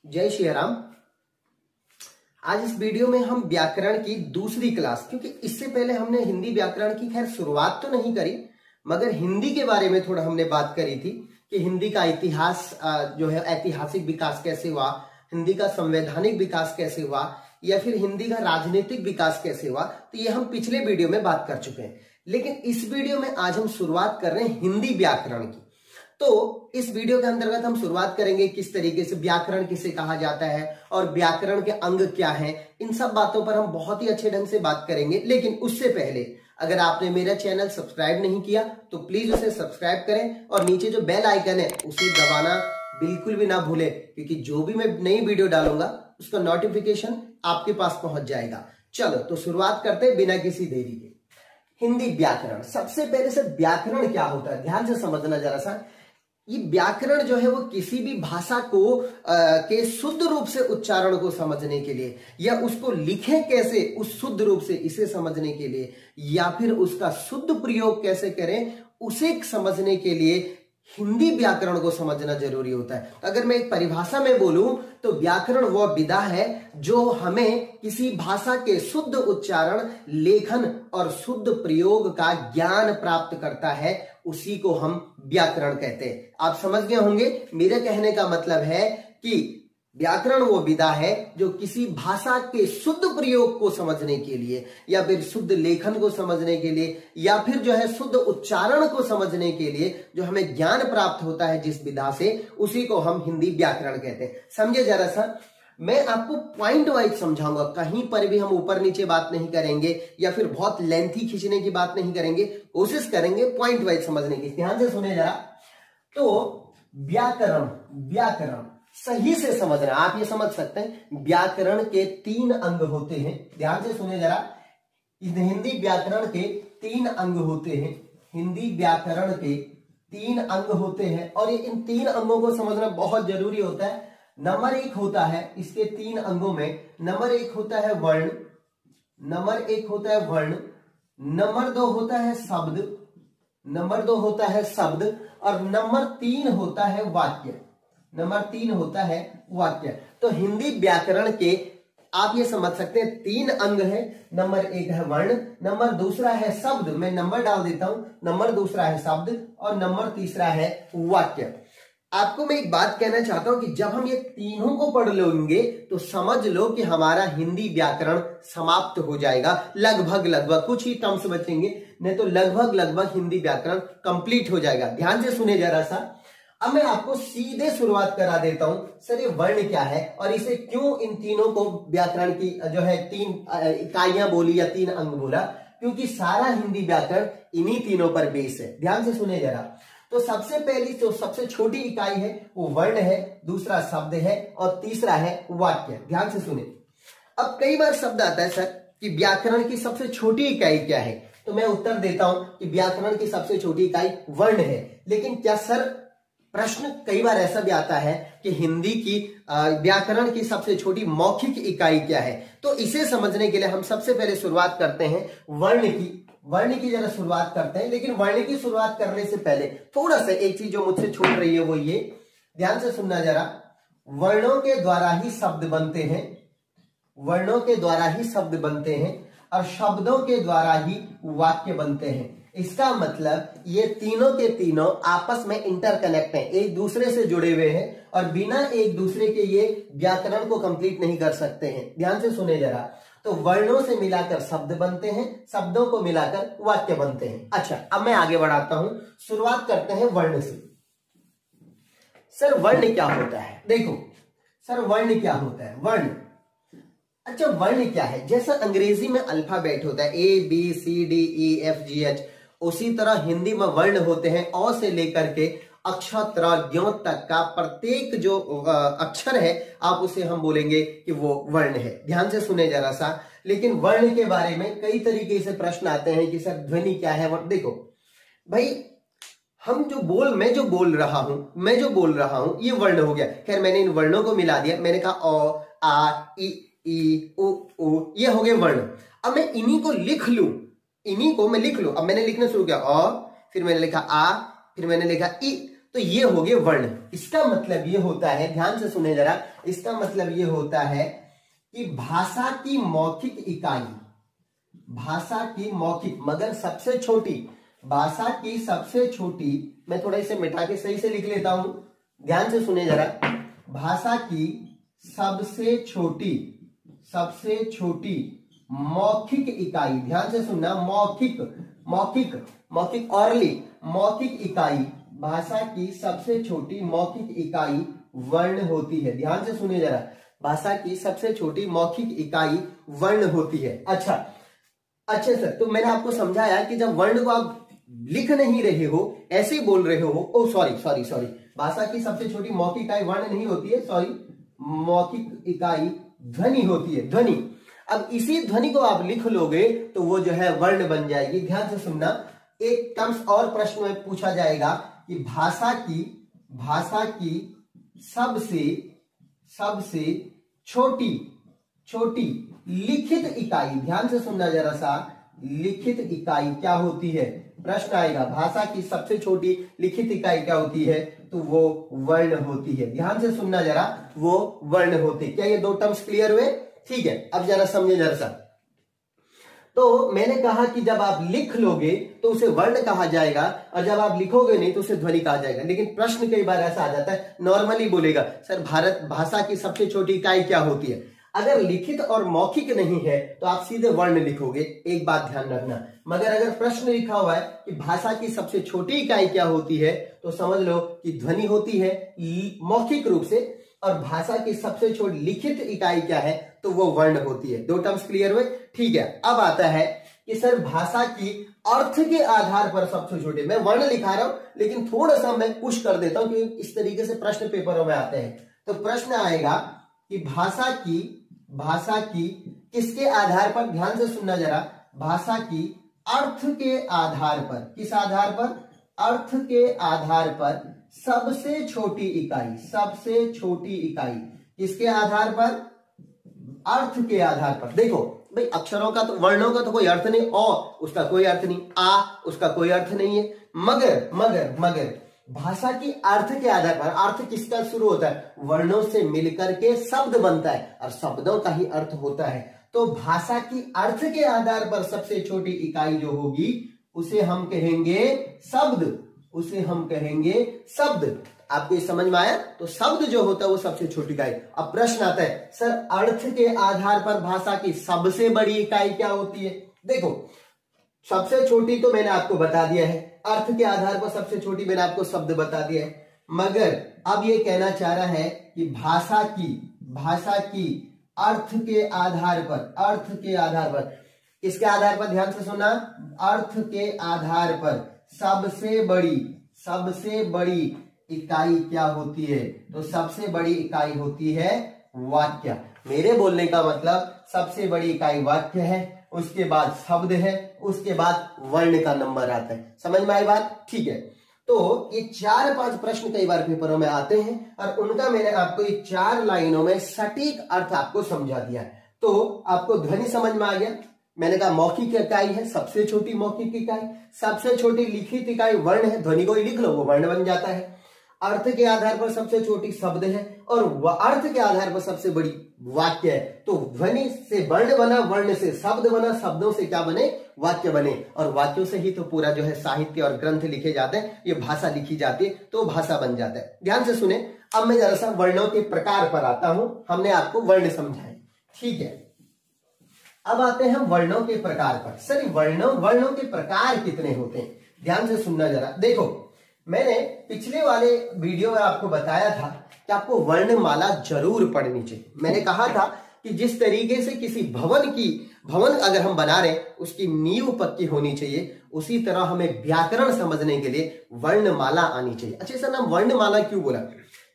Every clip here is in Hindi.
जय श्री राम। आज इस वीडियो में हम व्याकरण की दूसरी क्लास, क्योंकि इससे पहले हमने हिंदी व्याकरण की खैर शुरुआत तो नहीं करी, मगर हिंदी के बारे में थोड़ा हमने बात करी थी कि हिंदी का इतिहास जो है ऐतिहासिक विकास कैसे हुआ, हिंदी का संवैधानिक विकास कैसे हुआ, या फिर हिंदी का राजनीतिक विकास कैसे हुआ। तो ये हम पिछले वीडियो में बात कर चुके हैं, लेकिन इस वीडियो में आज हम शुरुआत कर रहे हैं हिंदी व्याकरण की। तो इस वीडियो के अंतर्गत हम शुरुआत करेंगे किस तरीके से व्याकरण किसे कहा जाता है और व्याकरण के अंग क्या हैं। इन सब बातों पर हम बहुत ही अच्छे ढंग से बात करेंगे। लेकिन उससे पहले अगर आपने मेरा चैनल सब्सक्राइब नहीं किया तो प्लीज उसे सब्सक्राइब करें और नीचे जो बेल आइकन है उसे दबाना बिल्कुल भी ना भूलें, क्योंकि जो भी मैं नई वीडियो डालूंगा उसका नोटिफिकेशन आपके पास पहुंच जाएगा। चलो तो शुरुआत करते हैं बिना किसी देरी के। हिंदी व्याकरण, सबसे पहले से व्याकरण क्या होता है ध्यान से समझना जरा सा। ये व्याकरण जो है वो किसी भी भाषा को के शुद्ध रूप से उच्चारण को समझने के लिए, या उसको लिखें कैसे उस शुद्ध रूप से इसे समझने के लिए, या फिर उसका शुद्ध प्रयोग कैसे करें उसे समझने के लिए हिंदी व्याकरण को समझना जरूरी होता है। अगर मैं एक परिभाषा में बोलूं तो व्याकरण वह विधा है जो हमें किसी भाषा के शुद्ध उच्चारण, लेखन और शुद्ध प्रयोग का ज्ञान प्राप्त करता है, उसी को हम व्याकरण कहते हैं। आप समझ गए होंगे, मेरे कहने का मतलब है कि व्याकरण वो विधा है जो किसी भाषा के शुद्ध प्रयोग को समझने के लिए, या फिर शुद्ध लेखन को समझने के लिए, या फिर जो है शुद्ध उच्चारण को समझने के लिए जो हमें ज्ञान प्राप्त होता है जिस विधा से, उसी को हम हिंदी व्याकरण कहते हैं। समझे जरा सा, मैं आपको पॉइंट वाइज समझाऊंगा, कहीं पर भी हम ऊपर नीचे बात नहीं करेंगे या फिर बहुत लेंथी खींचने की बात नहीं करेंगे, कोशिश करेंगे पॉइंट वाइज समझने की। ध्यान से सुने जरा। तो व्याकरण सही से समझना, आप ये समझ सकते हैं व्याकरण के 3 अंग होते हैं। ध्यान से सुने जरा, हिंदी व्याकरण के 3 अंग होते हैं। हिंदी व्याकरण के 3 अंग होते हैं और ये इन 3 अंगों को समझना बहुत जरूरी होता है। नंबर 1 होता है इसके 3 अंगों में, नंबर 1 होता है वर्ण, नंबर 1 होता है वर्ण, नंबर 2 होता है शब्द, नंबर 2 होता है शब्द, और नंबर 3 होता है वाक्य। नंबर 3 होता है वाक्य। तो हिंदी व्याकरण के आप ये समझ सकते हैं 3 अंग है। नंबर 1 है वर्ण, नंबर दूसरा है शब्द, मैं नंबर डाल देता हूं, नंबर दूसरा है शब्द, और नंबर तीसरा है वाक्य। आपको मैं एक बात कहना चाहता हूं कि जब हम ये तीनों को पढ़ लेंगे तो समझ लो कि हमारा हिंदी व्याकरण समाप्त हो जाएगा। लगभग कुछ ही टर्म्स बचेंगे, नहीं तो लगभग हिंदी व्याकरण कंप्लीट हो जाएगा। ध्यान से सुने जरा सा। अब मैं आपको सीधे शुरुआत करा देता हूं, सर ये वर्ण क्या है और इसे क्यों इन तीनों को व्याकरण की जो है 3 इकाइयां बोली या 3 अंग बोला, क्योंकि सारा हिंदी व्याकरण इन्हीं तीनों पर बेस है। ध्यान से सुने जरा। तो सबसे पहली जो सबसे छोटी इकाई है वो वर्ण है, दूसरा शब्द है और तीसरा है वाक्य। ध्यान से सुने। अब कई बार शब्द आता है सर कि व्याकरण की सबसे छोटी इकाई क्या है, तो मैं उत्तर देता हूं कि व्याकरण की सबसे छोटी इकाई वर्ण है। लेकिन क्या सर, प्रश्न कई बार ऐसा भी आता है कि हिंदी की व्याकरण की सबसे छोटी मौखिक इकाई क्या है, तो इसे समझने के लिए हम सबसे पहले शुरुआत करते हैं वर्ण की जरा शुरुआत करते हैं। लेकिन वर्ण की शुरुआत करने से पहले थोड़ा सा एक चीज जो मुझसे छूट रही है वो ये, ध्यान से सुनना जरा। वर्णों के द्वारा ही शब्द बनते हैं, वर्णों के द्वारा ही शब्द बनते हैं, और शब्दों के द्वारा ही वाक्य बनते हैं। इसका मतलब ये तीनों के तीनों आपस में इंटरकनेक्ट हैं, एक दूसरे से जुड़े हुए हैं, और बिना एक दूसरे के ये व्याकरण को कंप्लीट नहीं कर सकते हैं। ध्यान से सुने जरा। तो वर्णों से मिलाकर शब्द बनते हैं, शब्दों को मिलाकर वाक्य बनते हैं। अच्छा, अब मैं आगे बढ़ाता हूं, शुरुआत करते हैं वर्ण से। सर वर्ण क्या होता है? देखो सर, वर्ण क्या होता है? वर्ण, अच्छा वर्ण क्या है? जैसा अंग्रेजी में अल्फाबेट होता है ABCDEFGH, उसी तरह हिंदी में वर्ण होते हैं। अ से लेकर के अक्षर ज्ञ तक का प्रत्येक जो अक्षर है आप उसे हम बोलेंगे कि वो वर्ण है। ध्यान से सुने जरा सा। लेकिन वर्ण के बारे में कई तरीके से प्रश्न आते हैं कि सर ध्वनि क्या है? देखो भाई, मैं जो बोल रहा हूं ये वर्ण हो गया। खैर मैंने इन वर्णों को मिला दिया, मैंने कहा अ आ ई उ, ये हो गए वर्ण। अब मैं इन्हीं को लिख लूं, अब मैंने लिखना शुरू किया अ, फिर मैंने लिखा आ, फिर मैंने लिखा ई, तो ये हो गए वर्ण। इसका मतलब ये होता है, ध्यान से सुने जरा, इसका मतलब ये होता है कि भाषा की मौखिक इकाई, भाषा की मौखिक मगर सबसे छोटी, भाषा की सबसे छोटी, मैं थोड़ा इसे मिटा के सही से लिख लेता हूं, ध्यान से सुने जरा, भाषा की सबसे छोटी, सबसे छोटी मौखिक इकाई, ध्यान से सुनना, मौखिक, मौखिक, मौखिक ऑरली, मौखिक इकाई, भाषा की सबसे छोटी मौखिक इकाई वर्ण होती है। ध्यान से सुनिए जरा, भाषा की सबसे छोटी मौखिक इकाई वर्ण होती है। अच्छा अच्छा सर, तो मैंने आपको समझाया कि जब वर्ण को आप लिख नहीं रहे हो, ऐसे ही बोल रहे हो, ओ सॉरी सॉरी सॉरी, भाषा की सबसे छोटी मौखिक इकाई वर्ण नहीं होती है, सॉरी, मौखिक इकाई ध्वनि होती है, ध्वनि। अब इसी ध्वनि को आप लिख लोगे तो वो जो है वर्ण बन जाएगी। ध्यान से सुनना, एक टर्म्स और प्रश्न में पूछा जाएगा कि भाषा की सबसे सबसे छोटी छोटी लिखित इकाई, ध्यान से सुनना जरा सा, लिखित इकाई क्या होती है, प्रश्न आएगा, भाषा की सबसे छोटी लिखित इकाई क्या होती है, तो वो वर्ण होती है। ध्यान से सुनना जरा, वो वर्ण होती है। क्या ये दो टर्म्स क्लियर हुए? ठीक है, अब जरा समझे जरा सा। तो मैंने कहा कि जब आप लिख लोगे तो उसे वर्ण कहा जाएगा, और जब आप लिखोगे नहीं तो उसे ध्वनि कहा जाएगा। लेकिन प्रश्न कई बार ऐसा आ जाता है, नॉर्मली बोलेगा सर भारत भाषा की सबसे छोटी इकाई क्या होती है। अगर लिखित और मौखिक नहीं है तो आप सीधे वर्ण लिखोगे, एक बात ध्यान रखना। मगर अगर प्रश्न लिखा हुआ है कि भाषा की सबसे छोटी इकाई क्या होती है, तो समझ लो कि ध्वनि होती है मौखिक रूप से, और भाषा की सबसे छोटी लिखित इकाई क्या है, तो वो वर्ण होती है। दो टर्म्स क्लियर हुए? ठीक है, अब आता है कि सर भाषा की अर्थ के आधार पर सबसे छोटे, मैं वर्ण लिखा रहा हूं लेकिन थोड़ा सा मैं पुश कर देता हूं क्योंकि इस तरीके से प्रश्न पेपरों में आते हैं। तो प्रश्न आएगा कि भाषा की किसके आधार पर, ध्यान से सुनना जरा, भाषा की अर्थ के आधार पर, किस आधार पर, अर्थ के आधार पर सबसे छोटी इकाई, सबसे छोटी इकाई किसके आधार पर, अर्थ के आधार पर। देखो भाई, अक्षरों का तो, वर्णों का तो कोई अर्थ नहीं, उसका कोई अर्थ नहीं, आ उसका कोई अर्थ नहीं है, मगर भाषा की अर्थ के आधार पर, अर्थ किसका शुरू होता है, वर्णों से मिलकर के शब्द बनता है और शब्दों का ही अर्थ होता है। तो भाषा की अर्थ के आधार पर सबसे छोटी इकाई जो होगी उसे हम कहेंगे शब्द, उसे हम कहेंगे शब्द। आपको ये समझ में आया? तो शब्द जो होता है वो सबसे छोटी इकाई। अब प्रश्न आता है सर अर्थ के आधार पर भाषा की सबसे बड़ी इकाई क्या होती है। देखो सबसे छोटी तो मैंने आपको बता दिया है, अर्थ के आधार पर सबसे छोटी मैंने आपको शब्द बता दिया है, मगर अब ये कहना चाह रहा है कि भाषा की अर्थ के आधार पर, अर्थ के आधार पर, किसके आधार पर, ध्यान से सुना, अर्थ के आधार पर सबसे बड़ी इकाई क्या होती है, तो सबसे बड़ी इकाई होती है वाक्य। मेरे बोलने का मतलब सबसे बड़ी इकाई वाक्य है, उसके बाद शब्द है, उसके बाद वर्ण का नंबर आता है। समझ में आई बात? ठीक है, तो ये 4-5 प्रश्न कई बार पेपरों में आते हैं और उनका मैंने आपको ये 4 लाइनों में सटीक अर्थ आपको समझा दिया है। तो आपको ध्वनि समझ में आ गया। मैंने कहा मौखिक इकाई है सबसे छोटी मौखिक इकाई, सबसे छोटी लिखित इकाई वर्ण है, ध्वनि को ही लिख लो वो वर्ण बन जाता है। अर्थ के आधार पर सबसे छोटी शब्द है और अर्थ के आधार पर सबसे बड़ी वाक्य है। तो ध्वनि से वर्ण बना, वर्ण से शब्द बना, शब्दों से क्या बने, वाक्य बने, और वाक्यों से ही तो पूरा जो है साहित्य और ग्रंथ लिखे जाते हैं, ये भाषा लिखी जाती है तो भाषा बन जाता है। ध्यान से सुने, अब मैं जरा सा वर्णों के प्रकार पर आता हूं। हमने आपको वर्ण समझाए, ठीक है, अब आते हैं वर्णों के प्रकार पर। सर वर्णों के प्रकार कितने होते हैं, ध्यान से सुनना जरा। देखो मैंने पिछले वाले वीडियो में आपको बताया था कि आपको वर्णमाला जरूर पढ़नी चाहिए। मैंने कहा था कि जिस तरीके से किसी भवन अगर हम बना रहे उसकी नींव पक्की होनी चाहिए, उसी तरह हमें व्याकरण समझने के लिए वर्णमाला आनी चाहिए। अच्छा सर नाम वर्णमाला क्यों बोला?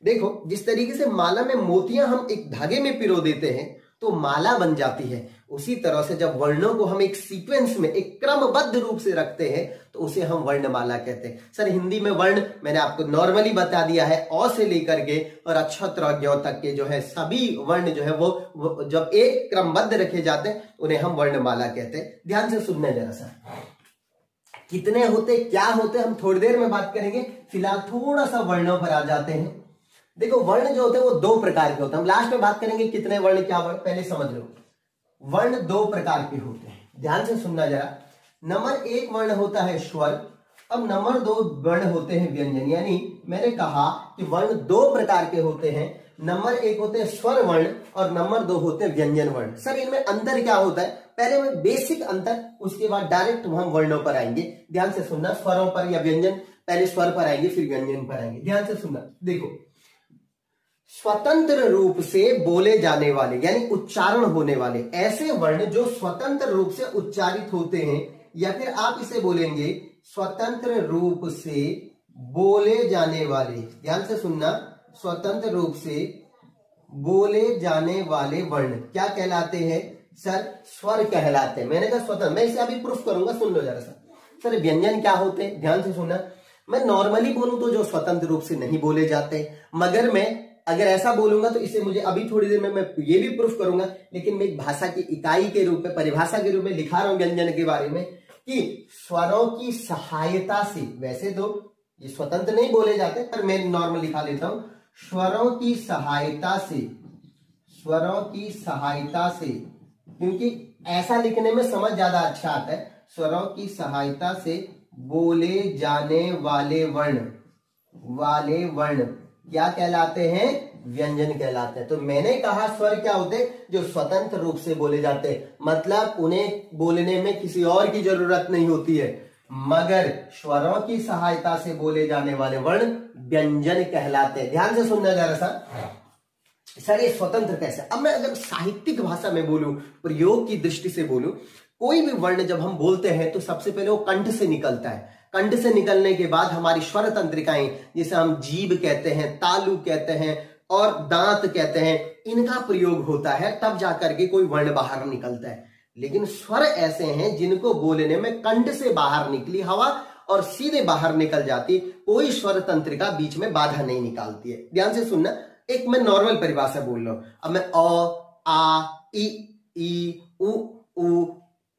देखो जिस तरीके से माला में मोतियां हम एक धागे में पिरो देते हैं तो माला बन जाती है, उसी तरह से जब वर्णों को हम एक सीक्वेंस में एक क्रमबद्ध रूप से रखते हैं तो उसे हम वर्णमाला कहते हैं। सर हिंदी में वर्ण मैंने आपको नॉर्मली बता दिया है, अ से लेकर के और अक्षर ज्ञ तक के जो है सभी वर्ण जो है वो जब एक क्रमबद्ध रखे जाते हैं उन्हें हम वर्णमाला कहते हैं। ध्यान से सुनना जरा सा। कितने होते, क्या होते, हम थोड़ी देर में बात करेंगे। फिलहाल थोड़ा सा वर्णों पर आ जाते हैं। देखो वर्ण जो होते हैं वो दो प्रकार के होते हैं, हम लास्ट में बात करेंगे कितने वर्ण क्या वर्ण, पहले समझ लो। वर्ण दो प्रकार के होते हैं, ध्यान से सुनना जरा। नंबर एक वर्ण होता है स्वर, अब नंबर दो वर्ण होते हैं व्यंजन। यानी मैंने कहा कि वर्ण दो प्रकार के होते हैं, नंबर एक होते हैं स्वर वर्ण और नंबर दो होते हैं व्यंजन वर्ण। सर इनमें अंतर क्या होता है, पहले में बेसिक अंतर, उसके बाद डायरेक्ट हम वर्णों पर आएंगे। ध्यान से सुनना, स्वरों पर या व्यंजन, पहले स्वर पर आएंगे फिर व्यंजन पर आएंगे। ध्यान से सुनना, देखो स्वतंत्र रूप से बोले जाने वाले यानी उच्चारण होने वाले ऐसे वर्ण जो स्वतंत्र रूप से उच्चारित होते हैं, या फिर आप इसे बोलेंगे स्वतंत्र रूप से बोले जाने वाले, ध्यान से सुनना, स्वतंत्र रूप से बोले जाने वाले वर्ण क्या कहलाते हैं सर, स्वर कहलाते हैं। मैंने कहा स्वतंत्र, मैं इसे अभी प्रूफ करूंगा, सुन लो जरा सा। सर व्यंजन क्या होते हैं, ध्यान से सुनना। मैं नॉर्मली बोलूं तो जो स्वतंत्र रूप से नहीं बोले जाते, मगर मैं अगर ऐसा बोलूंगा तो इसे मुझे अभी थोड़ी देर में मैं ये भी प्रूफ करूंगा, लेकिन मैं एक भाषा की इकाई के रूप में, परिभाषा के रूप में लिखा रहा हूं व्यंजन के बारे में कि स्वरों की सहायता से, वैसे तो ये स्वतंत्र नहीं बोले जाते पर मैं नॉर्मल लिखा लेता हूं, स्वरों की सहायता से, स्वरों की सहायता से, क्योंकि ऐसा लिखने में समझ ज्यादा अच्छा आता है। स्वरों की सहायता से बोले जाने वाले वर्ण क्या कहलाते हैं, व्यंजन कहलाते हैं। तो मैंने कहा स्वर क्या होते हैं, जो स्वतंत्र रूप से बोले जाते हैं, मतलब उन्हें बोलने में किसी और की जरूरत नहीं होती है, मगर स्वरों की सहायता से बोले जाने वाले वर्ण व्यंजन कहलाते हैं। ध्यान से सुनना जरा सा। सर ये स्वतंत्र कैसे, अब मैं अगर साहित्यिक भाषा में बोलूं, प्रयोग की दृष्टि से बोलूं, कोई भी वर्ण जब हम बोलते हैं तो सबसे पहले वो कंठ से निकलता है। कंठ से निकलने के बाद हमारी स्वर तंत्रिकाएं, जिसे हम जीभ कहते हैं, तालु कहते हैं और दांत कहते हैं, इनका प्रयोग होता है, तब जाकर के कोई वर्ण बाहर निकलता है। लेकिन स्वर ऐसे हैं जिनको बोलने में कंठ से बाहर निकली हवा और सीधे बाहर निकल जाती, कोई स्वर तंत्रिका बीच में बाधा नहीं निकालती है। ध्यान से सुनना, एक मैं नॉर्मल परिभाषा बोल रहा हूं, अब मैं अ, आ, ई, उ,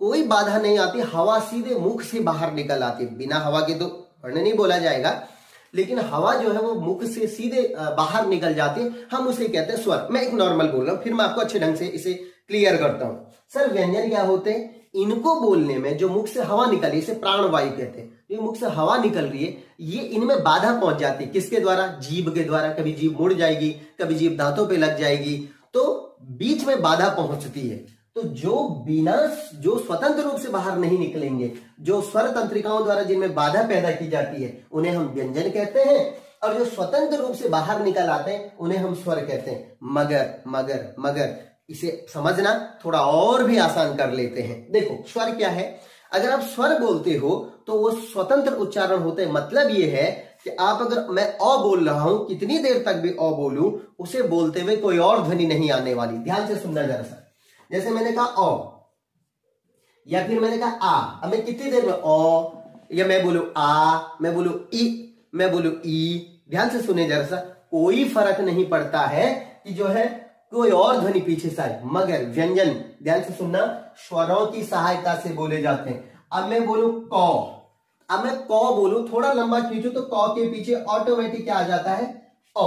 कोई बाधा नहीं आती, हवा सीधे मुख से बाहर निकल आती। बिना हवा के तो वर्ण नहीं बोला जाएगा, लेकिन हवा जो है वो मुख से सीधे बाहर निकल जाती है, हम उसे कहते हैं स्वर। मैं एक नॉर्मल बोल रहा हूं, फिर मैं आपको अच्छे ढंग से इसे क्लियर करता हूं। सर व्यंजन क्या होते हैं, इनको बोलने में जो मुख से हवा निकली, इसे प्राणवायु कहते हैं। ये मुख से हवा निकल रही है, ये इनमें बाधा पहुंच जाती है, किसके द्वारा, जीभ के द्वारा। कभी जीभ मुड़ जाएगी, कभी जीभ दांतों पे लग जाएगी, तो बीच में बाधा पहुंचती है। तो जो स्वतंत्र रूप से बाहर नहीं निकलेंगे, जो स्वर तंत्रिकाओं द्वारा जिनमें बाधा पैदा की जाती है, उन्हें हम व्यंजन कहते हैं, और जो स्वतंत्र रूप से बाहर निकल आते हैं उन्हें हम स्वर कहते हैं। मगर इसे समझना थोड़ा और भी आसान कर लेते हैं। देखो स्वर क्या है, अगर आप स्वर बोलते हो तो वो स्वतंत्र उच्चारण होते हैं। मतलब ये है कि आप, अगर मैं अ बोल रहा हूं, कितनी देर तक भी अ बोलूं, उसे बोलते हुए कोई और ध्वनि नहीं आने वाली। ध्यान से सुनना जरा सा। जैसे मैंने कहा अ, या फिर मैंने कहा आ, अब मैं कितनी देर में अ, या मैं बोलूं आ, मैं बोलूं ई, मैं बोलूं ई, ध्यान से सुने जरा सा, कोई फर्क नहीं पड़ता है कि जो है कोई और ध्वनि पीछे से आए। मगर व्यंजन, ध्यान से सुनना, स्वरों की सहायता से बोले जाते हैं। अब मैं बोलूं क, अब मैं क बोलूं, थोड़ा लंबा खींचू तो क के पीछे ऑटोमेटिक क्या आ जाता है, अ,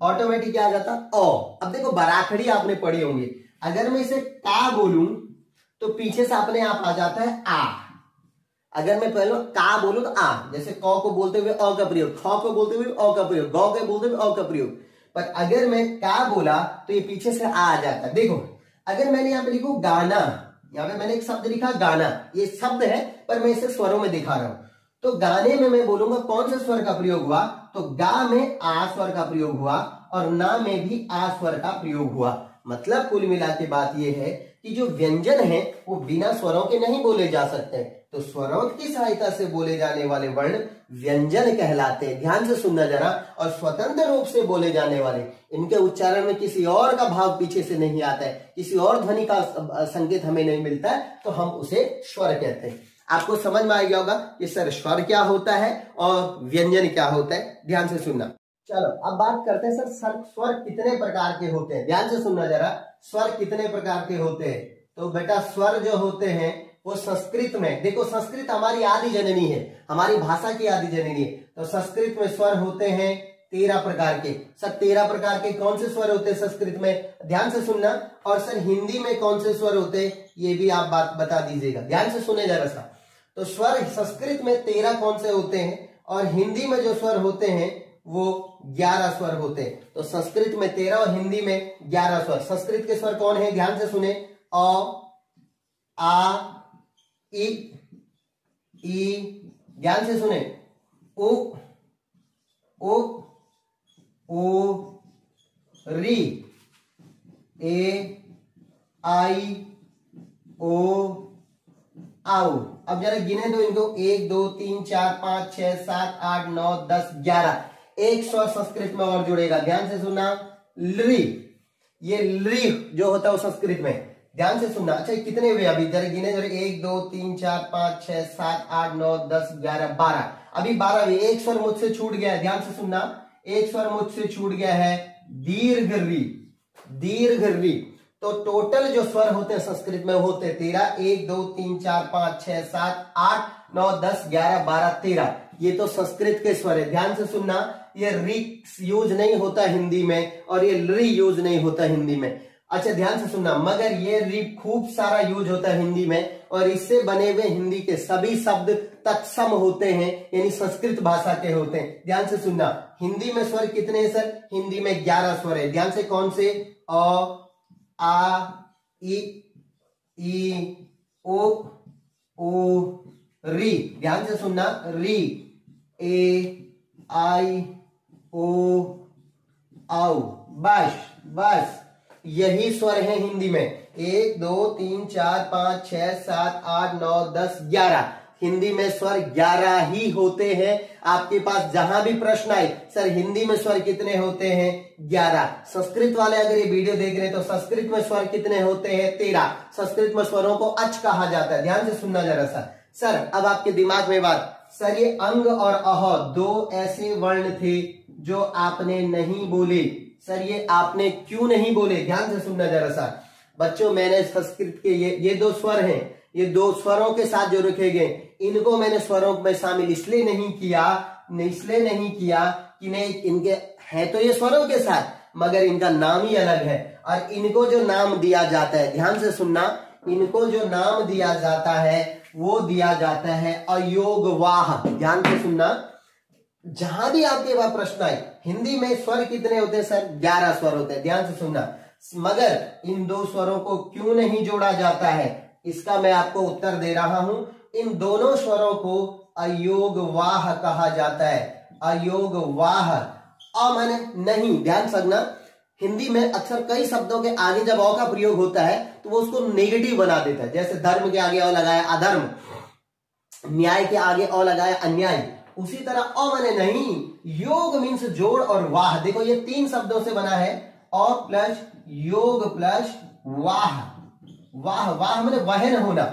ऑटोमेटिक क्या आ जाता है, अ। अब देखो बराखड़ी आपने पढ़ी होंगी, अगर मैं इसे का बोलूं तो पीछे से अपने आप आ जाता है आ। अगर मैं पहले का बोलूं तो आ, जैसे क को बोलते हुए अ का प्रयोग, ख को बोलते हुए अ का प्रयोग, ग को बोलते हुए अ का प्रयोग। पर अगर मैं का बोला तो ये पीछे से आ जाता है। देखो अगर मैंने यहाँ पे लिखू गाना, यहाँ पे मैंने एक शब्द लिखा गाना, ये शब्द है पर मैं इसे स्वरों में दिखा रहा हूं। तो गाने में मैं बोलूंगा कौन से स्वर का प्रयोग हुआ, तो गा में आ स्वर का प्रयोग हुआ और ना में भी आ स्वर का प्रयोग हुआ। मतलब कुल मिला के बात यह है कि जो व्यंजन है वो बिना स्वरों के नहीं बोले जा सकते, तो स्वरों की सहायता से बोले जाने वाले वर्ण व्यंजन कहलाते हैं। ध्यान से सुनना जरा। और स्वतंत्र रूप से बोले जाने वाले, इनके उच्चारण में किसी और का भाव पीछे से नहीं आता है, किसी और ध्वनि का संकेत हमें नहीं मिलता है, तो हम उसे स्वर कहते हैं। आपको समझ में आ गया होगा कि सर स्वर क्या होता है और व्यंजन क्या होता है। ध्यान से सुनना। चलो अब बात करते हैं सर स्वर कितने प्रकार के होते हैं। ध्यान से सुनना जरा, स्वर कितने प्रकार के होते हैं। तो बेटा स्वर जो होते हैं वो संस्कृत में, देखो संस्कृत हमारी आदि जननी है, हमारी भाषा की आदि जननी है। तो संस्कृत में स्वर होते हैं 13 प्रकार के। सर 13 प्रकार के कौन से स्वर होते हैं संस्कृत में, ध्यान से सुनना। और सर हिंदी में कौन से स्वर होते हैं ये भी आप बात बता दीजिएगा, ध्यान से सुने जरा सा। तो स्वर संस्कृत में 13 कौन से होते हैं और हिंदी में जो स्वर होते हैं वो 11 स्वर होते हैं। तो संस्कृत में 13 और हिंदी में 11 स्वर। संस्कृत के स्वर कौन है, ध्यान से सुने। अ, आ, इ, ध्यान से सुने। उ, ओ, री, ए, आई, ओ, आओ। अब जरा गिने दो इनको, 1 2 3 4 5 6 7 8 9 10 11। एक स्वर संस्कृत में और जुड़ेगा, ध्यान से सुनना, ली। ये ली जो होता है वो संस्कृत में, ध्यान से सुनना। अच्छा कितने हुए अभी जरा गिने जरा, 1 2 3 4 5 6 7 8 9 10 11 12। अभी 12 हुए। एक स्वर मुझसे छूट गया है, ध्यान से सुनना, एक स्वर मुझसे छूट गया है, दीर्घ री, दीर्घ री। तो टोटल जो स्वर होते हैं संस्कृत में होते हैं 13। 1 2 3 4 5 6 7 8 9 10 11 12 13। ये तो संस्कृत के स्वर है, ध्यान से सुनना। ये री यूज नहीं होता हिंदी में और ये री यूज नहीं होता हिंदी में। अच्छा ध्यान से सुनना, मगर ये री खूब सारा यूज होता है हिंदी में और इससे बने हुए हिंदी के सभी शब्द तत्सम होते हैं, यानी संस्कृत भाषा के होते हैं। ध्यान से सुनना, हिंदी में स्वर कितने हैं सर, हिंदी में 11 स्वर है। ध्यान से, कौन से, अ, आ, ई, ओ, री। ध्यान से सुनना, री, ए, आई, ओ, आओ। बस यही स्वर है हिंदी में। 1 2 3 4 5 6 7 8 9 10 11। हिंदी में स्वर 11 ही होते हैं। आपके पास जहां भी प्रश्न आए, सर हिंदी में स्वर कितने होते हैं, 11। संस्कृत वाले अगर ये वीडियो देख रहे हैं तो संस्कृत में स्वर कितने होते हैं, 13। संस्कृत में स्वरों को अच कहा जाता है, ध्यान से सुनना जरा सा। सर अब आपके दिमाग में बात, सर ये अंग और अह 2 ऐसे वर्ण थे जो आपने नहीं बोले, सर ये आपने क्यों नहीं बोले, ध्यान से सुनना जरा सा। बच्चों मैंने संस्कृत के ये 2 स्वर हैं, ये 2 स्वरों के साथ जो रखे गए, इनको मैंने स्वरों में शामिल इसलिए नहीं किया कि नहीं, इनके है तो ये स्वरों के साथ मगर इनका नाम ही अलग है। और इनको जो नाम दिया जाता है, ध्यान से सुनना, इनको जो नाम दिया जाता है वो दिया जाता है अयोगवाह। ध्यान से सुनना, जहां भी आपके पास प्रश्न आए, हिंदी में स्वर कितने होते हैं सर, 11 स्वर होते हैं, ध्यान से सुनना। मगर इन 2 स्वरों को क्यों नहीं जोड़ा जाता है, इसका मैं आपको उत्तर दे रहा हूं। इन दोनों स्वरों को अयोगवाह कहा जाता है, अयोगवाह। माने नहीं, ध्यान रखना, हिंदी में अक्सर कई शब्दों के आगे जब अ का प्रयोग होता है तो वो उसको नेगेटिव बना देता है। जैसे धर्म के आगे अ लगाया अधर्म, न्याय के आगे अ लगाया अन्याय। उसी तरह अ माने नहीं, योग मीन्स जोड़ और वाह। देखो ये 3 शब्दों से बना है, अ प्लस योग प्लस वाह। वाह माने वहन होना,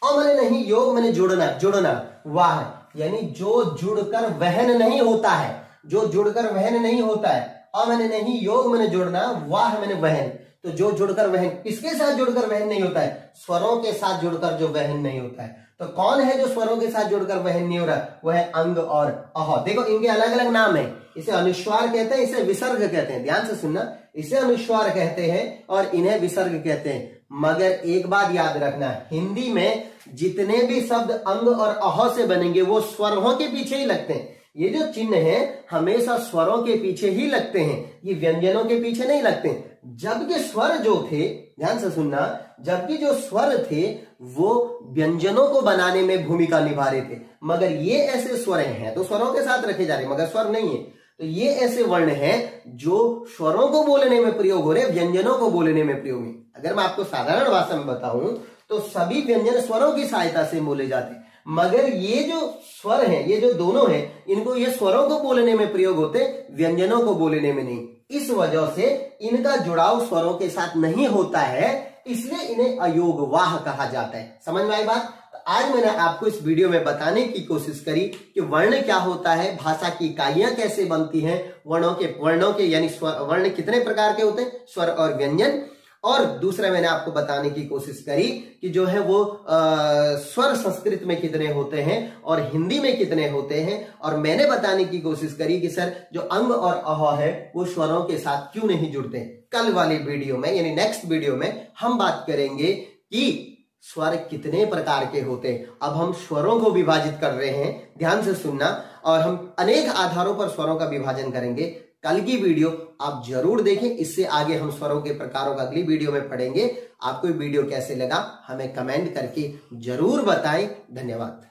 अ माने नहीं, योग माने जोड़ना, वाह यानी जो जुड़कर वहन नहीं होता है, जो जुड़कर वहन नहीं होता है। अ माने नहीं, योग माने जोड़ना, वाह माने वहन। तो जो जुड़कर वहन, किसके साथ जुड़कर वहन नहीं होता है, स्वरों के साथ जुड़कर जो वहन नहीं होता है। तो कौन है जो स्वरों के साथ जुड़कर वहन नहीं हो रहा, वो है अंग और अह। देखो इनके अलग अलग नाम है, इसे अनुस्वार कहते हैं, इसे विसर्ग कहते हैं। ध्यान से सुनना, इसे अनुस्वार कहते हैं और इन्हें विसर्ग कहते हैं। मगर एक बात याद रखना, हिंदी में जितने भी शब्द अंग और अह से बनेंगे वो स्वरों के पीछे ही लगते हैं। ये जो चिन्ह है हमेशा स्वरों के पीछे ही लगते हैं, ये व्यंजनों के पीछे नहीं लगते। जबकि स्वर जो थे, ध्यान से सुनना, जबकि जो स्वर थे वो व्यंजनों को बनाने में भूमिका निभा रहे थे। मगर ये ऐसे स्वर हैं तो स्वरों के साथ रखे जा रहे मगर स्वर नहीं है। तो ये ऐसे वर्ण हैं जो स्वरों को बोलने में प्रयोग हो रहे, व्यंजनों को बोलने में प्रयोग नहीं। अगर मैं आपको साधारण भाषा में बताऊं तो सभी व्यंजन स्वरों की सहायता से बोले जाते हैं, मगर ये जो स्वर हैं, ये जो दोनों हैं, इनको ये स्वरों को बोलने में प्रयोग होते, व्यंजनों को बोलने में नहीं। इस वजह से इनका जुड़ाव स्वरों के साथ नहीं होता है, इसलिए इन्हें अयोगवाह कहा जाता है। समझ में आई बात? तो आज मैंने आपको इस वीडियो में बताने की कोशिश करी कि वर्ण क्या होता है, भाषा की इकाइयां कैसे बनती हैं, वर्णों के यानी वर्ण कितने प्रकार के होते हैं, स्वर और व्यंजन, और दूसरा मैंने आपको बताने की कोशिश करी कि जो है वो स्वर संस्कृत में कितने होते हैं और हिंदी में कितने होते हैं, और मैंने बताने की कोशिश करी कि सर जो अंग और अह है वो स्वरों के साथ क्यों नहीं जुड़ते। कल वाली वीडियो में यानी नेक्स्ट वीडियो में हम बात करेंगे कि स्वर कितने प्रकार के होते हैं। अब हम स्वरों को विभाजित कर रहे हैं, ध्यान से सुनना, और हम अनेक आधारों पर स्वरों का विभाजन करेंगे। कल की वीडियो आप जरूर देखें, इससे आगे हम स्वरों के प्रकारों का अगली वीडियो में पढ़ेंगे। आपको ये वीडियो कैसे लगा हमें कमेंट करके जरूर बताएं। धन्यवाद।